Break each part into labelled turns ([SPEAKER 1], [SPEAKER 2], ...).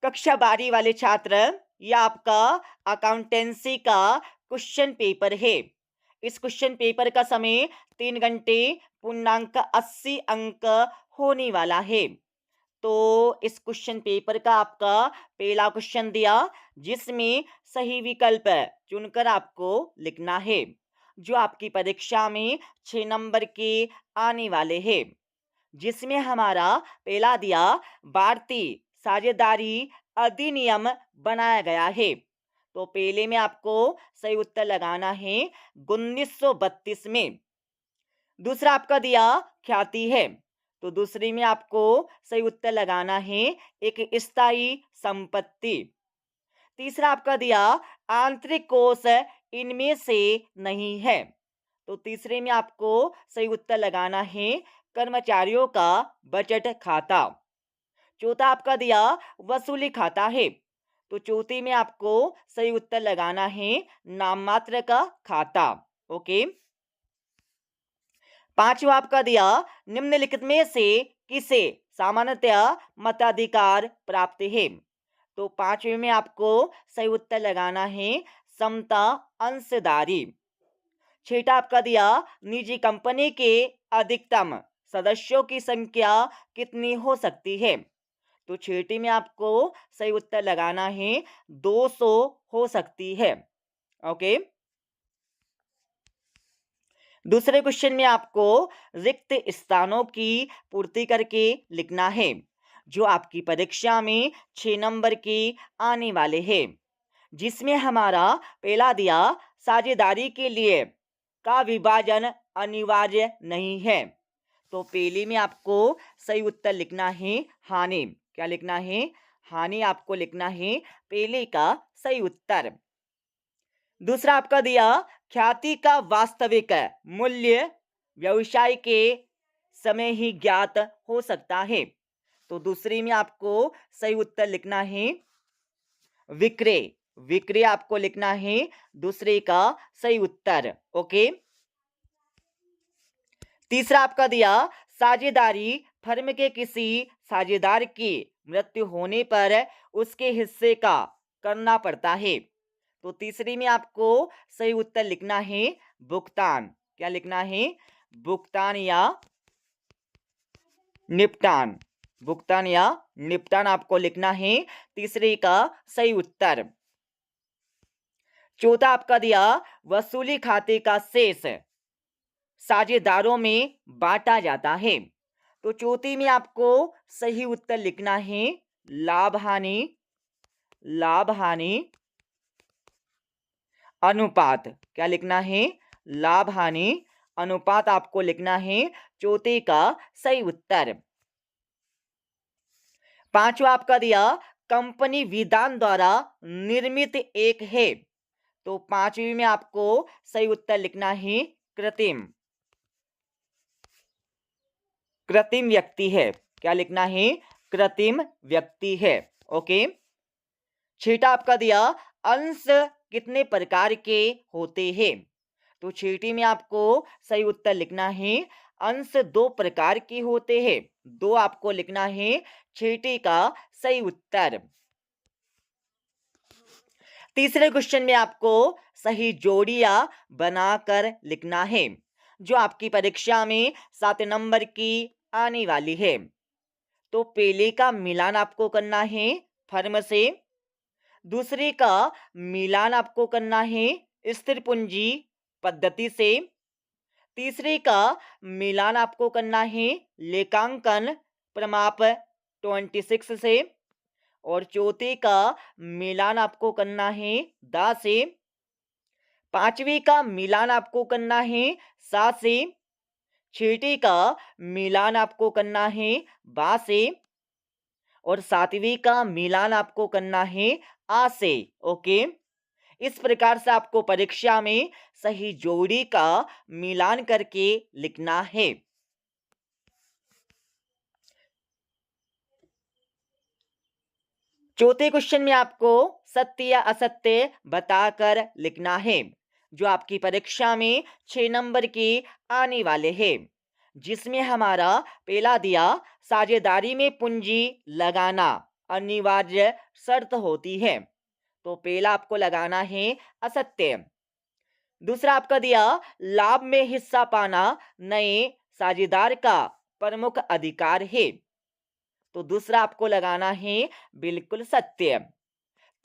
[SPEAKER 1] कक्षा 12 वाले छात्र, ये आपका अकाउंटेंसी का क्वेश्चन पेपर है। इस क्वेश्चन पेपर का समय 3 घंटे पूर्णांक 80 अंक होने वाला है। तो इस क्वेश्चन पेपर का आपका पहला क्वेश्चन दिया, जिसमें सही विकल्प चुनकर आपको लिखना है, जो आपकी परीक्षा में 6 नंबर के आने वाले हैं। जिसमें हमारा पहला दिया, भारतीय साझेदारी अधिनियम बनाया गया है। तो पहले में आपको सही उत्तर लगाना है 1932 में। दूसरा आपका दिया, ख्याति है। तो दूसरी में आपको सही उत्तर लगाना है एक स्थायी संपत्ति। तीसरा आपका दिया, आंतरिक कोष इनमें से नहीं है। तो तीसरे में आपको सही उत्तर लगाना है कर्मचारियों का बजट खाता। चौथा आपका दिया, वसूली खाता है। तो चौथे में आपको सही उत्तर लगाना है नाम मात्र का खाता। ओके। पांचवा आपका दिया, निम्नलिखित में से किसे सामान्यतया मताधिकार प्राप्त है। तो पांचवे में आपको सही उत्तर लगाना है समता अंशदारी। छठा आपका दिया, निजी कंपनी के अधिकतम सदस्यों की संख्या कितनी हो सकती है। तो छठी में आपको सही उत्तर लगाना है 200 हो सकती है। ओके। दूसरे क्वेश्चन में आपको रिक्त स्थानों की पूर्ति करके लिखना है, जो आपकी परीक्षा में 6 नंबर के आने वाले हैं। जिसमें हमारा पहला दिया, साझेदारी के लिए का विभाजन अनिवार्य नहीं है। तो पहले में आपको सही उत्तर लिखना है हानि। क्या लिखना है? हानि आपको लिखना है पहले का सही उत्तर। दूसरा आपका दिया, ख्याति का वास्तविक मूल्य व्यवसाय के समय ही ज्ञात हो सकता है। तो दूसरी में आपको सही उत्तर लिखना है विक्रय। विक्रय आपको लिखना है दूसरे का सही उत्तर। ओके। तीसरा आपका दिया, साझेदारी फर्म के किसी साझेदार की मृत्यु होने पर उसके हिस्से का करना पड़ता है। तो तीसरी में आपको सही उत्तर लिखना है भुगतान। क्या लिखना है? भुगतान या निपटान। भुगतान या निपटान आपको लिखना है तीसरे का सही उत्तर। चौथा आपका दिया, वसूली खाते का शेष साझेदारों में बांटा जाता है। तो चौथी में आपको सही उत्तर लिखना है लाभ हानि। लाभ हानि अनुपात। क्या लिखना है? लाभ हानि अनुपात आपको लिखना है चौथे का सही उत्तर। पांचवा आपका दिया, कंपनी विधान द्वारा निर्मित एक है। तो पांचवी में आपको सही उत्तर लिखना है कृत्रिम। कृत्रिम व्यक्ति है। क्या लिखना है? कृत्रिम व्यक्ति है। ओके। छठा आपका दिया, अंश कितने प्रकार के होते हैं। तो छठी में आपको सही उत्तर लिखना है अंश 2 प्रकार के होते हैं। 2 आपको लिखना है छठी का सही उत्तर। तीसरे क्वेश्चन में आपको सही जोड़ियां बनाकर लिखना है, जो आपकी परीक्षा में 7 नंबर की आने वाली है। तो पहले का मिलान आपको करना है फर्म से। दूसरे का मिलान आपको करना है स्थिर पूंजी पद्धति से। तीसरे का मिलान आपको करना है लेखांकन प्रमाप 26 से। और चौथे का मिलान आपको करना है दा से। पांचवी का मिलान आपको करना है सा से। छठी का मिलान आपको करना है बा से। और सातवीं का मिलान आपको करना है आ से। ओके। इस प्रकार से आपको परीक्षा में सही जोड़ी का मिलान करके लिखना है। चौथे क्वेश्चन में आपको सत्य या असत्य बताकर लिखना है, जो आपकी परीक्षा में 6 नंबर के आने वाले हैं। जिसमें हमारा पहला दिया, साझेदारी में पूंजी लगाना अनिवार्य शर्त होती है। तो पहला आपको लगाना है असत्य। दूसरा आपका दिया लाभ में हिस्सा पाना नए साझेदार का प्रमुख अधिकार है। तो दूसरा आपको लगाना है बिल्कुल सत्य।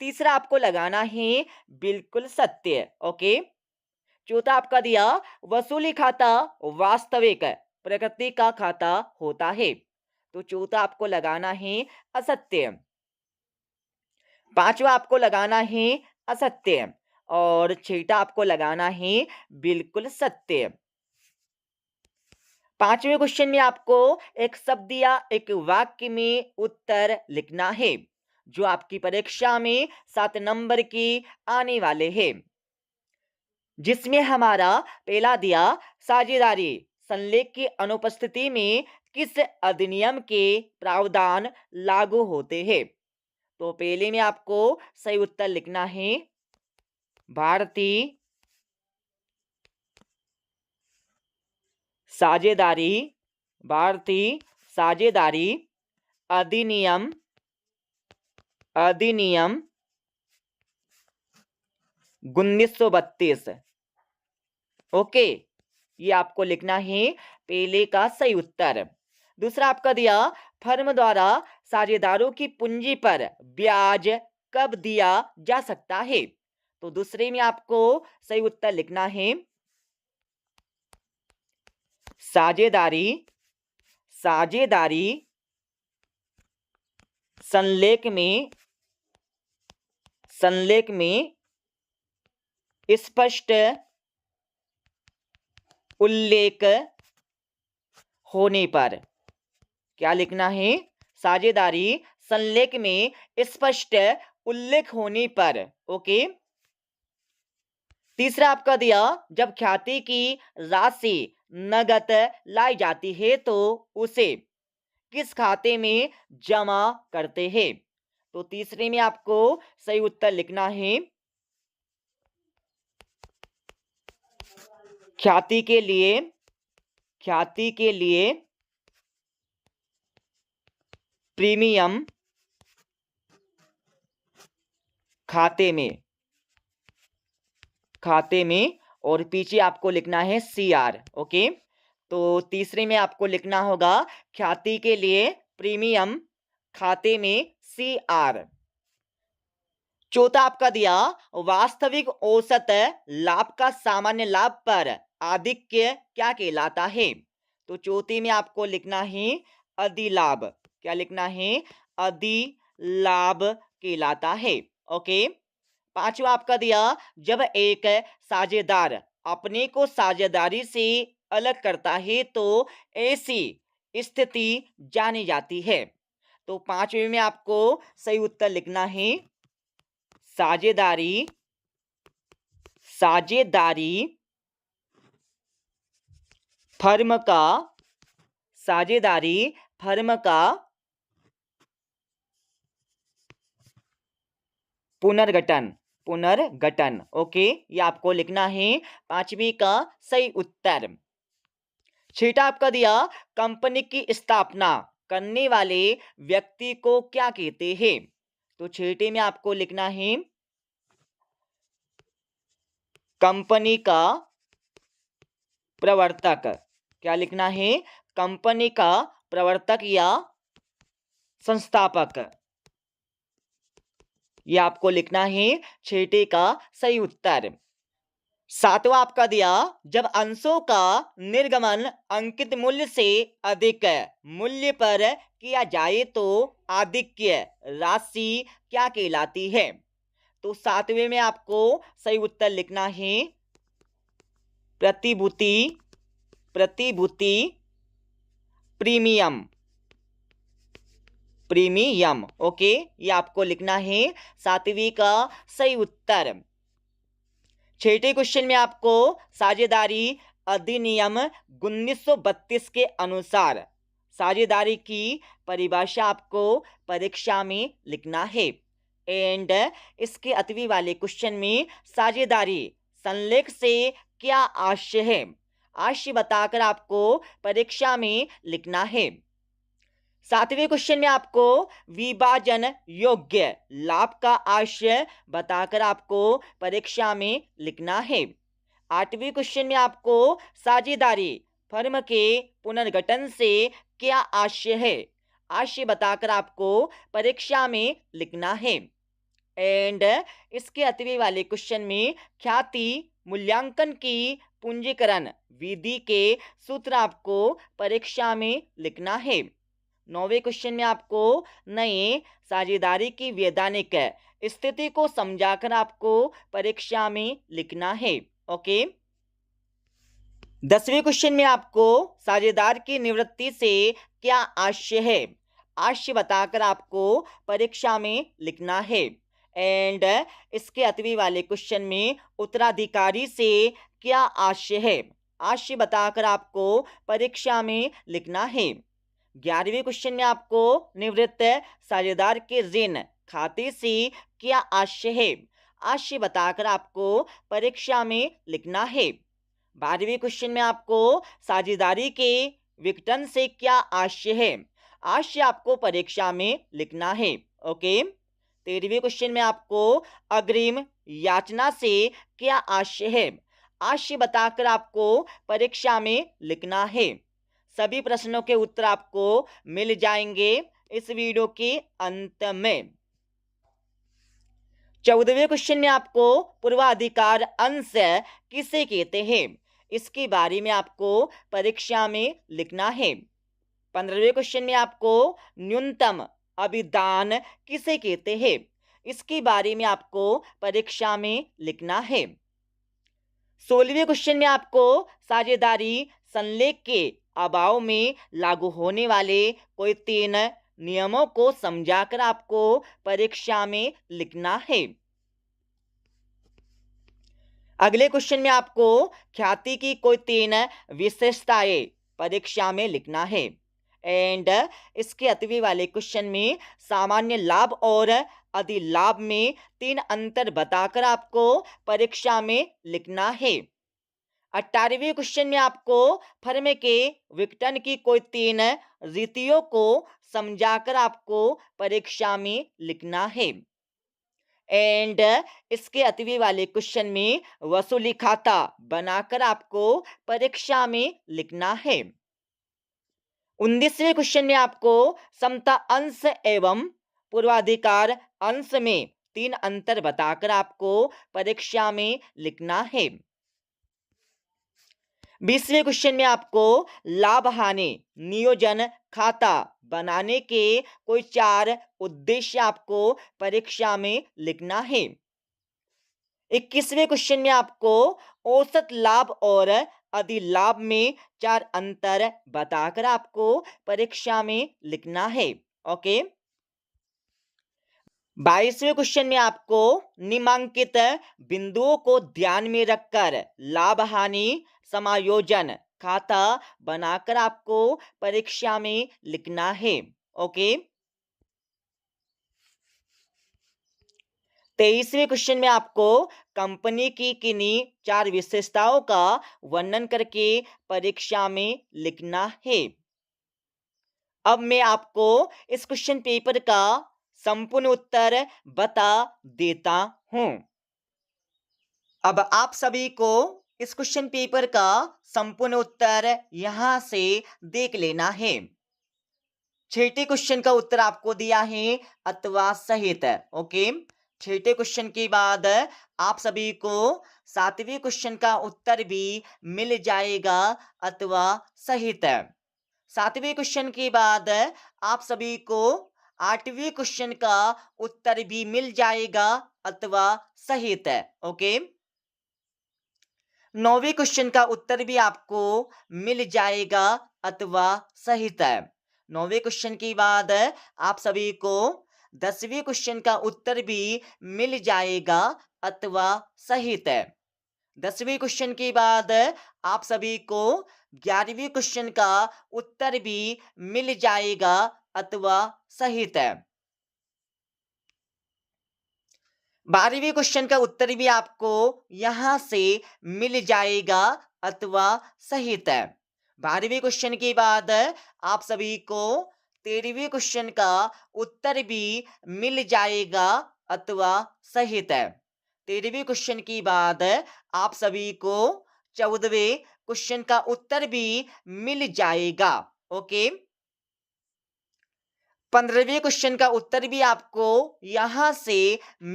[SPEAKER 1] तीसरा आपको लगाना है बिल्कुल सत्य। ओके। चौथा आपका दिया वसूली खाता वास्तविक प्रकृति का खाता होता है। तो चौथा आपको लगाना है असत्य। पांचवा आपको लगाना है असत्य और छठा आपको लगाना है बिल्कुल सत्य। पांचवें क्वेश्चन में आपको एक शब्द या एक वाक्य में उत्तर लिखना है जो आपकी परीक्षा में 7 नंबर की आने वाले हैं, जिसमें हमारा पहला दिया साझेदारी संलेख की अनुपस्थिति में किस अधिनियम के प्रावधान लागू होते हैं। तो पहले में आपको सही उत्तर लिखना है भारतीय साझेदारी भारतीय साझेदारी अधिनियम 1932। ओके, ये आपको लिखना है पहले का सही उत्तर। दूसरा आपका दिया फर्म द्वारा साझेदारों की पूंजी पर ब्याज कब दिया जा सकता है। तो दूसरे में आपको सही उत्तर लिखना है साझेदारी संलेख में स्पष्ट उल्लेख होने पर। क्या लिखना है? साझेदारी संलेख में स्पष्ट उल्लेख होने पर। ओके। तीसरा आपका दिया जब ख्याति की राशि नगद लाई जाती है तो उसे किस खाते में जमा करते हैं। तो तीसरे में आपको सही उत्तर लिखना है ख्याति के लिए प्रीमियम खाते में और पीछे आपको लिखना है सीआर। ओके। तो तीसरे में आपको लिखना होगा ख्याति के लिए प्रीमियम खाते में सीआर। चौथा आपका दिया वास्तविक औसत लाभ का सामान्य लाभ पर आधिक्य क्या कहलाता है। तो चौथे में आपको लिखना है अधिलाभ। क्या लिखना है? अधिलाभ कहलाता है। ओके। पांचवा आपका दिया जब एक साझेदार अपने को साझेदारी से अलग करता है तो ऐसी स्थिति जानी जाती है। तो पांचवे में आपको सही उत्तर लिखना है साझेदारी फर्म का पुनर्गठन। ओके, ये आपको लिखना है पांचवी का सही उत्तर। छठा आपका दिया कंपनी की स्थापना करने वाले व्यक्ति को क्या कहते हैं। तो छठे में आपको लिखना है कंपनी का प्रवर्तक। क्या लिखना है? कंपनी का प्रवर्तक या संस्थापक। यह आपको लिखना है छठे का सही उत्तर। सातवां आपका दिया जब अंशों का निर्गमन अंकित मूल्य से अधिक मूल्य पर किया जाए तो आधिक्य राशि क्या कहलाती है। तो सातवें में आपको सही उत्तर लिखना है प्रतिभूति प्रीमियम। ओके, ये आपको लिखना है सातवीं का सही उत्तर। छठे क्वेश्चन में आपको साझेदारी अधिनियम 1932 के अनुसार साझेदारी की परिभाषा आपको परीक्षा में लिखना है। एंड इसके अतवी वाले क्वेश्चन में साझेदारी संलेख से क्या आशय है, आशय बताकर आपको परीक्षा में लिखना है। 7वें क्वेश्चन में आपको विभाजन योग्य लाभ का आशय बताकर आपको परीक्षा में लिखना है। 8वें क्वेश्चन में आपको साझेदारी फर्म के पुनर्गठन से क्या आशय है, आशय बताकर आपको परीक्षा में लिखना है। एंड इसके अतवे वाले क्वेश्चन में ख्याति मूल्यांकन की पूंजीकरण विधि के सूत्र आपको परीक्षा में लिखना है। 9वें क्वेश्चन में आपको नए साझेदारी की वैधानिक स्थिति को समझाकर आपको परीक्षा में लिखना है। ओके। 10वें क्वेश्चन में आपको साझेदार की निवृत्ति से क्या आशय है, आशय बताकर आपको परीक्षा में लिखना है। एंड इसके अतवे वाले क्वेश्चन में उत्तराधिकारी से क्या आशय है, आशय बताकर आपको परीक्षा में लिखना है। 11वें क्वेश्चन में आपको निवृत्त साझेदार के ऋण खाते से क्या आशय है, आशय बताकर आपको परीक्षा में लिखना है। 12वें क्वेश्चन में आपको साझेदारी के विघटन से क्या आशय है, आशय आपको परीक्षा में लिखना है। ओके। 13वें क्वेश्चन में आपको अग्रिम याचना से क्या आशय है, आशय बताकर आपको परीक्षा में लिखना है। सभी प्रश्नों के उत्तर आपको मिल जाएंगे इस वीडियो के अंत में। 14वें क्वेश्चन में आपको पूर्वाधिकार अंश किसे कहते हैं, इसके बारे में आपको परीक्षा में लिखना है। 15वें क्वेश्चन में आपको न्यूनतम अभिदान किसे कहते हैं, इसके बारे में आपको परीक्षा में लिखना है। 16वें क्वेश्चन में आपको साझेदारी संलेख के अभाव में लागू होने वाले कोई 3 नियमों को समझाकर आपको परीक्षा में लिखना है। अगले क्वेश्चन में आपको ख्याति की कोई 3 विशेषताएं परीक्षा में लिखना है। एंड इसके अतवे वाले क्वेश्चन में सामान्य लाभ और अधिलाभ में 3 अंतर बताकर आपको परीक्षा में लिखना है। 18वें क्वेश्चन में आपको फर्म के विघटन की कोई 3 रीतियों को समझाकर आपको परीक्षा में लिखना है। एंड इसके अतवे वाले क्वेश्चन में वसूली खाता बनाकर आपको परीक्षा में लिखना है। 19वें क्वेश्चन में आपको समता अंश एवं पूर्वाधिकार अंश में 3 अंतर बताकर आपको परीक्षा में लिखना है। 20वें क्वेश्चन में आपको लाभ हानि नियोजन खाता बनाने के कोई 4 उद्देश्य आपको परीक्षा में लिखना है। 21वें क्वेश्चन में आपको औसत लाभ और अधिलाभ में 4 अंतर बताकर आपको परीक्षा में लिखना है। ओके। 22वें क्वेश्चन में आपको निम्नांकित बिंदुओं को ध्यान में रखकर लाभ हानि समायोजन खाता बनाकर आपको परीक्षा में लिखना है। ओके। 23वें क्वेश्चन में आपको कंपनी की किन्हीं 4 विशेषताओं का वर्णन करके परीक्षा में लिखना है। अब मैं आपको इस क्वेश्चन पेपर का संपूर्ण उत्तर बता देता हूं। अब आप सभी को इस क्वेश्चन पेपर का संपूर्ण उत्तर यहां से देख लेना है। 6ठे क्वेश्चन का उत्तर आपको दिया है अथवा सहित। ओके। 6ठे क्वेश्चन के बाद आप सभी को 7वें क्वेश्चन का उत्तर भी मिल जाएगा अथवा सहित। 7वें क्वेश्चन के बाद आप सभी को 8वें क्वेश्चन का उत्तर भी मिल जाएगा अथवा सहित। ओके। 9वें क्वेश्चन का उत्तर भी आपको मिल जाएगा अथवा सहित। 9वें क्वेश्चन के बाद आप सभी को 10वें क्वेश्चन का उत्तर भी मिल जाएगा अथवा सहित। 10वें क्वेश्चन के बाद आप सभी को 11वें क्वेश्चन का उत्तर भी मिल जाएगा अथवा सहित। 12वें क्वेश्चन का उत्तर भी आपको यहां से मिल जाएगा अथवा सहित। 12वें क्वेश्चन के बाद आप सभी को 13वें क्वेश्चन का उत्तर भी मिल जाएगा अथवा सहित है। 13वें क्वेश्चन के बाद आप सभी को 14वें क्वेश्चन का उत्तर भी मिल जाएगा। ओके, 15वें क्वेश्चन का उत्तर भी आपको यहां से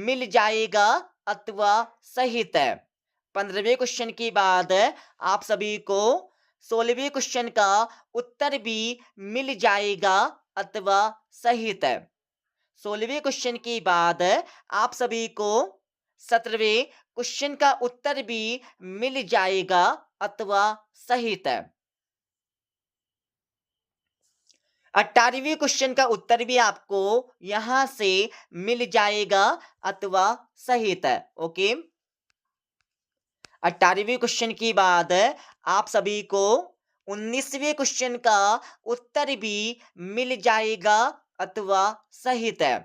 [SPEAKER 1] मिल जाएगा अथवा सहित है। 15वें क्वेश्चन के बाद आप सभी को 16वें क्वेश्चन का उत्तर भी मिल जाएगा अथवा सहित है। 16वें क्वेश्चन के बाद आप सभी को 17वें क्वेश्चन का उत्तर भी मिल जाएगा अथवा सहित है। 18वें क्वेश्चन का उत्तर भी आपको यहां से मिल जाएगा अथवा सहित है। ओके, 18वें क्वेश्चन के बाद आप सभी को 19वें क्वेश्चन का उत्तर भी मिल जाएगा अथवा सहित है।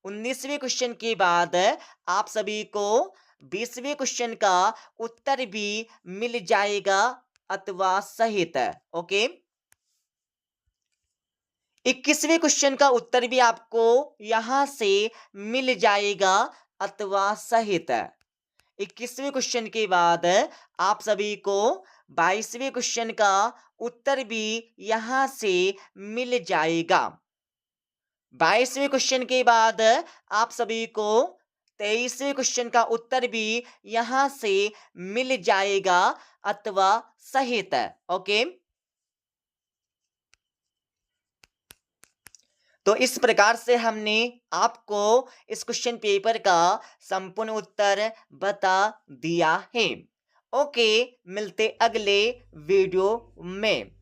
[SPEAKER 1] 19वें क्वेश्चन के बाद आप सभी को 20वें क्वेश्चन का उत्तर भी मिल जाएगा अथवा सहित है। ओके, 21वें क्वेश्चन का उत्तर भी आपको यहां से मिल जाएगा अथवा सहित है। 21वें क्वेश्चन के बाद आप सभी को 22वें क्वेश्चन का उत्तर भी यहां से मिल जाएगा। 22वें क्वेश्चन के बाद आप सभी को 23वें क्वेश्चन का उत्तर भी यहां से मिल जाएगा अथवा सहित है। ओके, तो इस प्रकार से हमने आपको इस क्वेश्चन पेपर का संपूर्ण उत्तर बता दिया है। ओके, मिलते अगले वीडियो में।